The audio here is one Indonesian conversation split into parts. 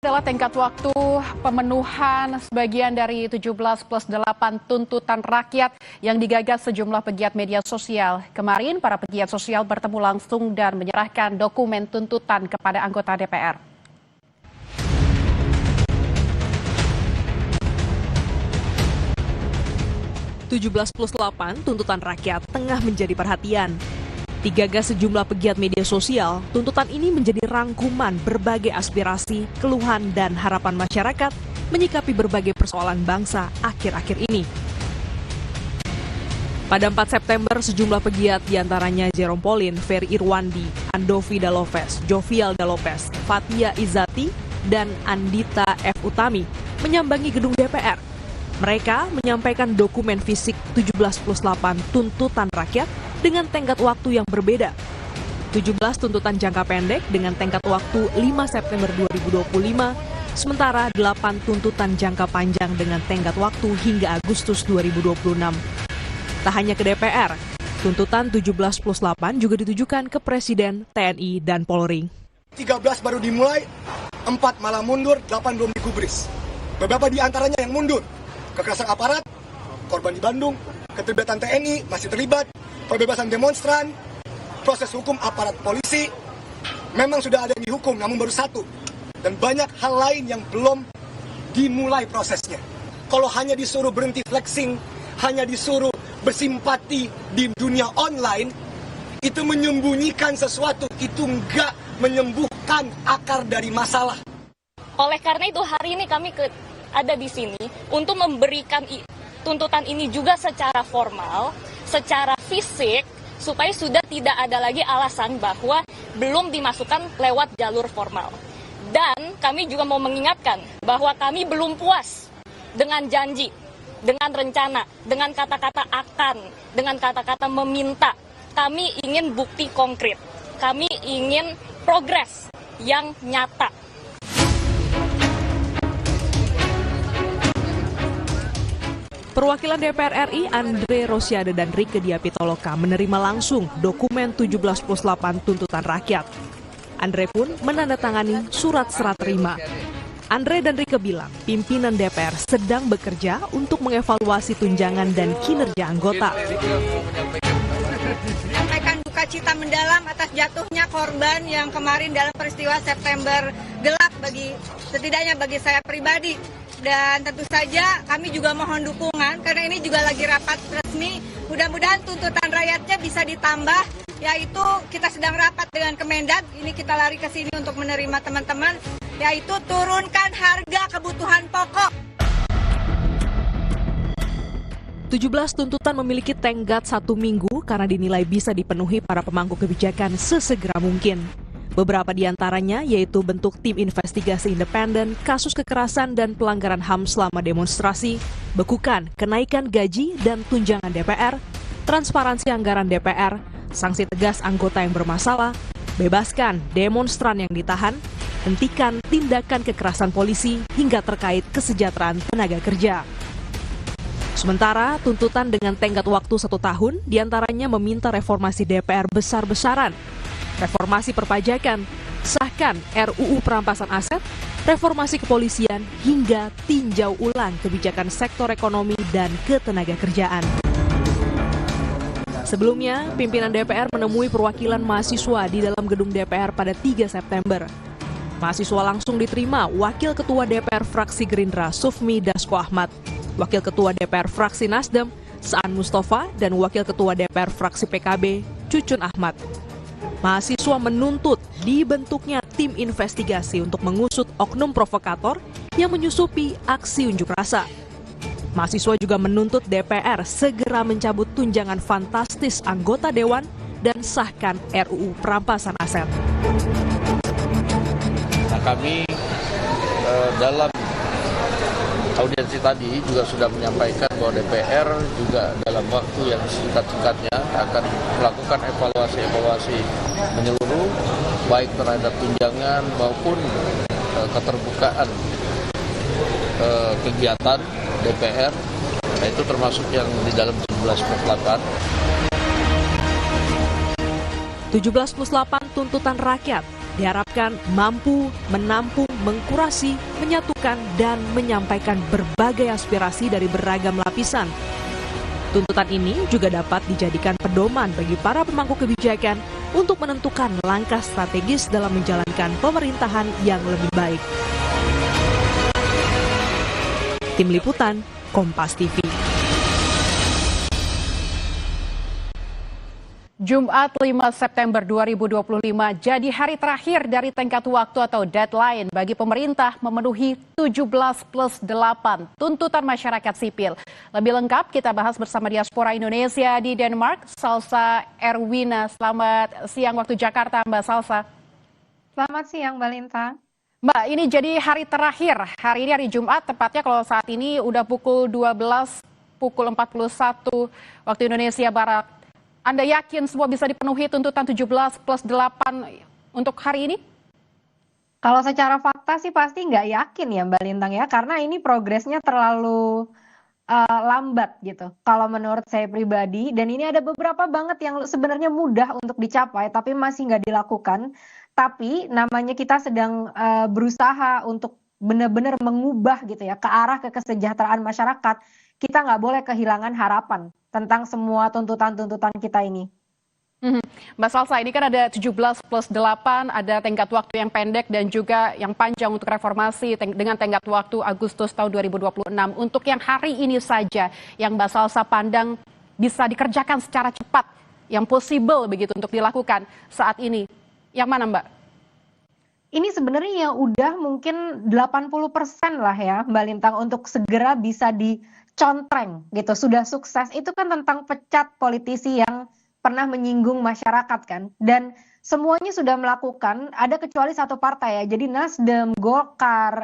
Adalah tenggat waktu pemenuhan sebagian dari 17+8 tuntutan rakyat yang digagas sejumlah pegiat media sosial. Kemarin, para pegiat sosial bertemu langsung dan menyerahkan dokumen tuntutan kepada anggota DPR. "17+8 tuntutan rakyat tengah menjadi perhatian. Digagas sejumlah pegiat media sosial, tuntutan ini menjadi rangkuman berbagai aspirasi, keluhan, dan harapan masyarakat menyikapi berbagai persoalan bangsa akhir-akhir ini. Pada 4 September, sejumlah pegiat diantaranya Jerome Pauline, Ferry Irwandi, Andovi Dalopes, Jovial Dalopes, Fathia Izzati, dan Andita F. Utami menyambangi gedung DPR. Mereka menyampaikan dokumen fisik 17+8 tuntutan rakyat dengan tenggat waktu yang berbeda. 17 tuntutan jangka pendek dengan tenggat waktu 5 September 2025, sementara 8 tuntutan jangka panjang dengan tenggat waktu hingga Agustus 2026. Tak hanya ke DPR, tuntutan 17+8 juga ditujukan ke Presiden, TNI, dan Polri. 13 baru dimulai, 4 malah mundur, 8 belum digubris. Beberapa di antaranya yang mundur. Kekerasan aparat, korban di Bandung, keterlibatan TNI masih terlibat, pembebasan demonstran, proses hukum aparat polisi, memang sudah ada yang dihukum, namun baru 1. Dan banyak hal lain yang belum dimulai prosesnya. Kalau hanya disuruh berhenti flexing, hanya disuruh bersimpati di dunia online, itu menyembunyikan sesuatu, itu enggak menyembuhkan akar dari masalah. Oleh karena itu hari ini kami ada di sini untuk memberikan tuntutan ini juga secara formal, secara fisik, supaya sudah tidak ada lagi alasan bahwa belum dimasukkan lewat jalur formal. Dan kami juga mau mengingatkan bahwa kami belum puas dengan janji, dengan rencana, dengan kata-kata akan, dengan kata-kata meminta. Kami ingin bukti konkret, kami ingin progres yang nyata. Perwakilan DPR RI Andre Rosiade dan Rieke Diah Pitaloka menerima langsung dokumen 17+8 tuntutan rakyat. Andre pun menandatangani surat serah terima. Andre dan Rieke bilang pimpinan DPR sedang bekerja untuk mengevaluasi tunjangan dan kinerja anggota. Sampaikan duka cita mendalam atas jatuhnya korban yang kemarin dalam peristiwa September gelap setidaknya bagi saya pribadi. Dan tentu saja kami juga mohon dukungan karena ini juga lagi rapat resmi. Mudah-mudahan tuntutan rakyatnya bisa ditambah, yaitu kita sedang rapat dengan Kemendag. Ini kita lari ke sini untuk menerima teman-teman, yaitu turunkan harga kebutuhan pokok. 17 tuntutan memiliki tenggat 1 minggu karena dinilai bisa dipenuhi para pemangku kebijakan sesegera mungkin. Beberapa di antaranya yaitu bentuk tim investigasi independen, kasus kekerasan dan pelanggaran HAM selama demonstrasi, bekukan kenaikan gaji dan tunjangan DPR, transparansi anggaran DPR, sanksi tegas anggota yang bermasalah, bebaskan demonstran yang ditahan, hentikan tindakan kekerasan polisi hingga terkait kesejahteraan tenaga kerja. Sementara tuntutan dengan tenggat waktu 1 tahun diantaranya meminta reformasi DPR besar-besaran, reformasi perpajakan, sahkan RUU perampasan aset, reformasi kepolisian, hingga tinjau ulang kebijakan sektor ekonomi dan ketenaga kerjaan. Sebelumnya, pimpinan DPR menemui perwakilan mahasiswa di dalam gedung DPR pada 3 September. Mahasiswa langsung diterima Wakil Ketua DPR Fraksi Gerindra Sufmi Dasko Ahmad, Wakil Ketua DPR Fraksi Nasdem Saan Mustafa, dan Wakil Ketua DPR Fraksi PKB Cucun Ahmad. Mahasiswa menuntut dibentuknya tim investigasi untuk mengusut oknum provokator yang menyusupi aksi unjuk rasa. Mahasiswa juga menuntut DPR segera mencabut tunjangan fantastis anggota dewan dan sahkan RUU perampasan aset. Nah, kami dalam audiensi tadi juga sudah menyampaikan bahwa DPR juga dalam waktu yang singkat-singkatnya akan melakukan evaluasi menyeluruh baik terhadap tunjangan maupun keterbukaan kegiatan DPR, nah itu termasuk yang di dalam 17+8. 17+8 tuntutan rakyat diharapkan mampu menampung mengkurasi, menyatukan, dan menyampaikan berbagai aspirasi dari beragam lapisan. Tuntutan ini juga dapat dijadikan pedoman bagi para pemangku kebijakan untuk menentukan langkah strategis dalam menjalankan pemerintahan yang lebih baik. Tim Liputan, Kompas TV. Jumat 5 September 2025 jadi hari terakhir dari tenggat waktu atau deadline bagi pemerintah memenuhi 17+8 tuntutan masyarakat sipil. Lebih lengkap kita bahas bersama diaspora Indonesia di Denmark, Salsa Erwina. Selamat siang waktu Jakarta, Mbak Salsa. Selamat siang, Mbak Linta. Mbak, ini jadi hari terakhir. Hari ini hari Jumat, tepatnya kalau saat ini udah pukul 12, pukul 41 waktu Indonesia Barat. Anda yakin semua bisa dipenuhi tuntutan 17+8 untuk hari ini? Kalau secara fakta sih pasti nggak yakin ya Mbak Lintang ya, karena ini progresnya terlalu lambat gitu. Kalau menurut saya pribadi, dan ini ada beberapa banget yang sebenarnya mudah untuk dicapai, tapi masih nggak dilakukan. Tapi namanya kita sedang berusaha untuk benar-benar mengubah gitu ya, ke arah kesejahteraan masyarakat. Kita nggak boleh kehilangan harapan tentang semua tuntutan-tuntutan kita ini. Mbak Salsa, ini kan ada 17+8, ada tenggat waktu yang pendek dan juga yang panjang untuk reformasi dengan tenggat waktu Agustus tahun 2026. Untuk yang hari ini saja, yang Mbak Salsa pandang bisa dikerjakan secara cepat, yang possible begitu untuk dilakukan saat ini. Yang mana Mbak? Ini sebenarnya yang udah mungkin 80% lah ya Mbak Lintang untuk segera bisa dicontreng gitu. Sudah sukses, itu kan tentang pecat politisi yang pernah menyinggung masyarakat kan. Dan semuanya sudah melakukan, ada kecuali satu partai ya. Jadi Nasdem, Golkar,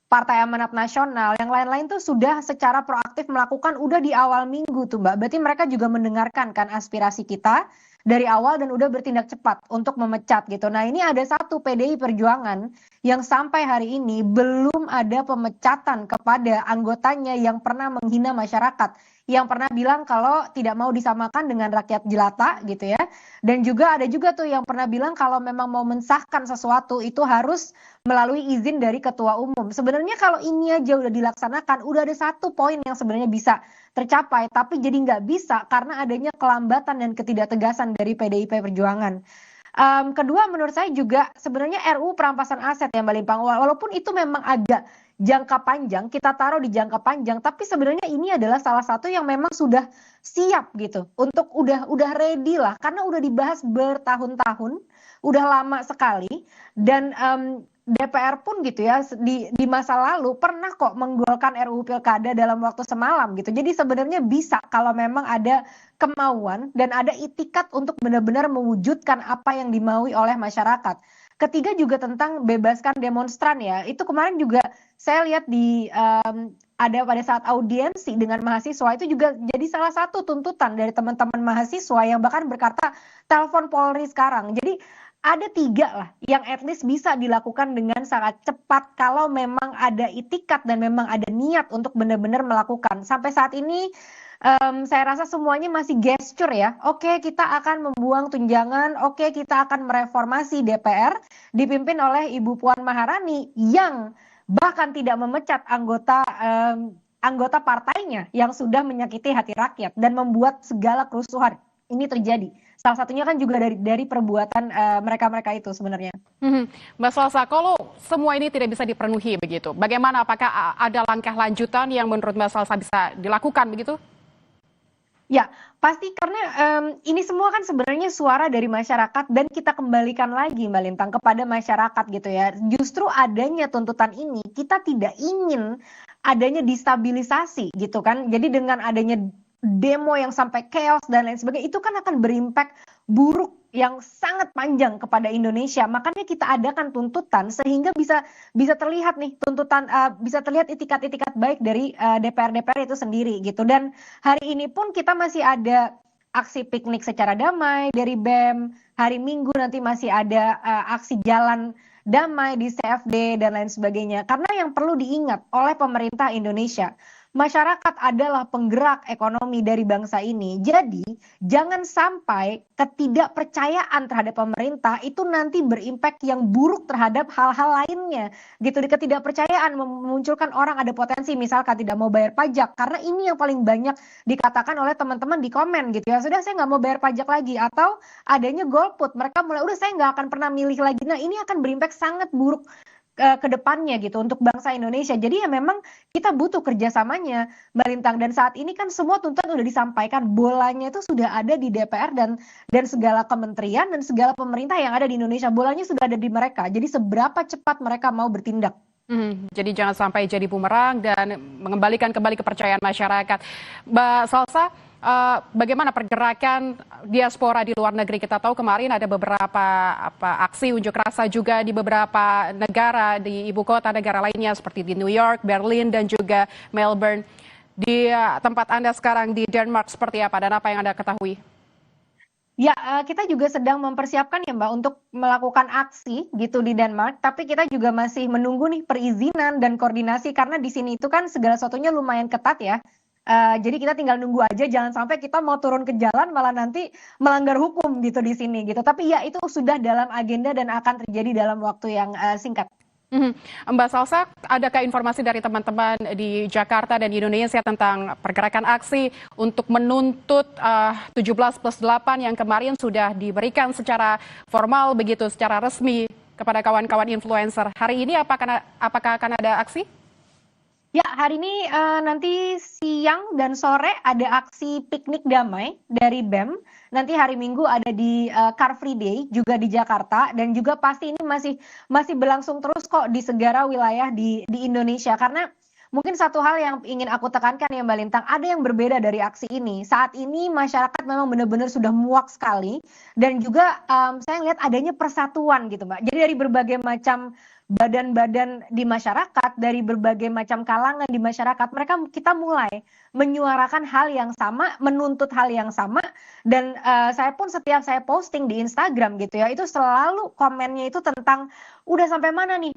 Partai Amanat Nasional, yang lain-lain tuh sudah secara proaktif melakukan udah di awal minggu tuh Mbak. Berarti mereka juga mendengarkan kan aspirasi kita dari awal dan udah bertindak cepat untuk memecat gitu. Nah ini ada satu PDI Perjuangan yang sampai hari ini belum ada pemecatan kepada anggotanya yang pernah menghina masyarakat, yang pernah bilang kalau tidak mau disamakan dengan rakyat jelata gitu ya. Dan juga ada juga tuh yang pernah bilang kalau memang mau mensahkan sesuatu itu harus melalui izin dari ketua umum. Sebenarnya kalau ini aja udah dilaksanakan, udah ada satu poin yang sebenarnya bisa tercapai, tapi jadi nggak bisa karena adanya kelambatan dan ketidaktegasan dari PDIP Perjuangan. Kedua menurut saya juga sebenarnya RUU perampasan aset ya Mbak Limpang, walaupun itu memang agak jangka panjang, kita taruh di jangka panjang, tapi sebenarnya ini adalah salah satu yang memang sudah siap gitu, untuk udah ready lah, karena udah dibahas bertahun-tahun, udah lama sekali, dan DPR pun gitu ya di masa lalu pernah kok menggolkan RUU Pilkada dalam waktu semalam gitu. Jadi sebenarnya bisa kalau memang ada kemauan dan ada itikat untuk benar-benar mewujudkan apa yang dimaui oleh masyarakat. Ketiga juga tentang bebaskan demonstran ya. Itu kemarin juga saya lihat ada pada saat audiensi dengan mahasiswa itu juga jadi salah satu tuntutan dari teman-teman mahasiswa yang bahkan berkata telepon Polri sekarang. Jadi ada 3 lah yang at least bisa dilakukan dengan sangat cepat kalau memang ada itikat dan memang ada niat untuk benar-benar melakukan. Sampai saat ini saya rasa semuanya masih gesture ya. Oke, kita akan membuang tunjangan, oke kita akan mereformasi DPR dipimpin oleh Ibu Puan Maharani yang bahkan tidak memecat anggota partainya yang sudah menyakiti hati rakyat dan membuat segala kerusuhan ini terjadi. Salah satunya kan juga dari perbuatan mereka-mereka itu sebenarnya. Mbak Salsa, kalau semua ini tidak bisa dipenuhi begitu, bagaimana? Apakah ada langkah lanjutan yang menurut Mbak Salsa bisa dilakukan begitu? Ya, pasti karena ini semua kan sebenarnya suara dari masyarakat dan kita kembalikan lagi Mbak Lintang kepada masyarakat gitu ya. Justru adanya tuntutan ini kita tidak ingin adanya destabilisasi gitu kan. Jadi dengan adanya demo yang sampai chaos dan lain sebagainya itu kan akan berimpact buruk yang sangat panjang kepada Indonesia. Makanya kita adakan tuntutan sehingga bisa terlihat nih tuntutan, bisa terlihat itikat-itikat baik dari DPR itu sendiri gitu. Dan hari ini pun kita masih ada aksi piknik secara damai dari BEM. Hari Minggu nanti masih ada aksi jalan damai di CFD dan lain sebagainya. Karena yang perlu diingat oleh pemerintah Indonesia, masyarakat adalah penggerak ekonomi dari bangsa ini. Jadi, jangan sampai ketidakpercayaan terhadap pemerintah itu nanti berimpact yang buruk terhadap hal-hal lainnya. Gitu, di ketidakpercayaan memunculkan orang ada potensi misalkan tidak mau bayar pajak. Karena ini yang paling banyak dikatakan oleh teman-teman di komen gitu ya. Sudah saya nggak mau bayar pajak lagi. Atau adanya golput. Mereka mulai, udah saya nggak akan pernah milih lagi. Nah, ini akan berimpact sangat buruk ke depannya gitu untuk bangsa Indonesia. Jadi ya memang kita butuh kerjasamanya, Mbak Lintang. Dan saat ini kan semua tuntutan udah disampaikan, bolanya itu sudah ada di DPR dan segala kementerian dan segala pemerintah yang ada di Indonesia. Bolanya sudah ada di mereka. Jadi seberapa cepat mereka mau bertindak. Jadi jangan sampai jadi bumerang dan mengembalikan kembali kepercayaan masyarakat. Mbak Salsa, bagaimana pergerakan diaspora di luar negeri? Kita tahu kemarin ada beberapa aksi unjuk rasa juga di beberapa negara di ibu kota negara lainnya seperti di New York, Berlin, dan juga Melbourne. Di tempat Anda sekarang di Denmark seperti apa dan apa yang Anda ketahui? Ya, kita juga sedang mempersiapkan ya Mbak untuk melakukan aksi gitu di Denmark, tapi kita juga masih menunggu nih perizinan dan koordinasi karena di sini itu kan segala sesuatunya lumayan ketat ya. Jadi kita tinggal nunggu aja, jangan sampai kita mau turun ke jalan malah nanti melanggar hukum gitu di sini gitu. Tapi ya itu sudah dalam agenda dan akan terjadi dalam waktu yang singkat. Mbak Salsa, adakah informasi dari teman-teman di Jakarta dan di Indonesia tentang pergerakan aksi untuk menuntut 17+8 yang kemarin sudah diberikan secara formal begitu, secara resmi kepada kawan-kawan influencer. Hari ini apakah akan ada aksi? Ya, hari ini nanti siang dan sore ada aksi piknik damai dari BEM. Nanti hari Minggu ada di Car Free Day juga di Jakarta dan juga pasti ini masih berlangsung terus kok di segala wilayah di Indonesia karena mungkin satu hal yang ingin aku tekankan ya Mbak Lintang, ada yang berbeda dari aksi ini. Saat ini masyarakat memang benar-benar sudah muak sekali dan juga saya lihat adanya persatuan gitu Mbak. Jadi dari berbagai macam badan-badan di masyarakat, dari berbagai macam kalangan di masyarakat, kita mulai menyuarakan hal yang sama, menuntut hal yang sama, dan saya pun setiap saya posting di Instagram gitu ya, itu selalu komennya itu tentang udah sampai mana nih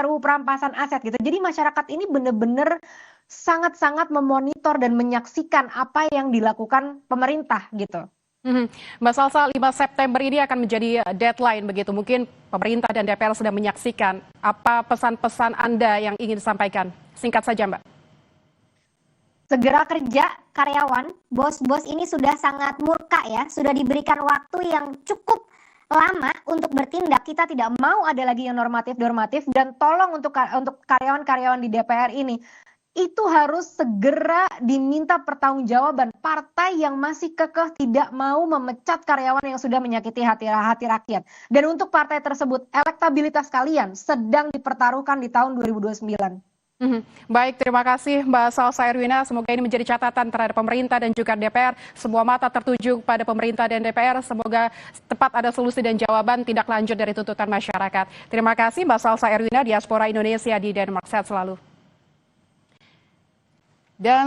RUU perampasan aset gitu. Jadi masyarakat ini benar-benar sangat-sangat memonitor dan menyaksikan apa yang dilakukan pemerintah gitu. Mbak Salsa, 5 September ini akan menjadi deadline begitu. Mungkin pemerintah dan DPR sudah menyaksikan. Apa pesan-pesan Anda yang ingin disampaikan? Singkat saja, Mbak. Segera kerja, karyawan, bos-bos ini sudah sangat murka ya. Sudah diberikan waktu yang cukup lama untuk bertindak. Kita tidak mau ada lagi yang normatif-normatif. Dan tolong untuk karyawan-karyawan di DPR ini, itu harus segera diminta pertanggungjawaban. Partai yang masih kekeh tidak mau memecat karyawan yang sudah menyakiti hati rakyat. Dan untuk partai tersebut, elektabilitas kalian sedang dipertaruhkan di tahun 2029. Baik, terima kasih Mbak Salsa Erwina. Semoga ini menjadi catatan terhadap pemerintah dan juga DPR. Semua mata tertuju pada pemerintah dan DPR. Semoga tepat ada solusi dan jawaban tindak lanjut dari tuntutan masyarakat. Terima kasih Mbak Salsa Erwina, diaspora Indonesia di Denmark. Sehat selalu. Dan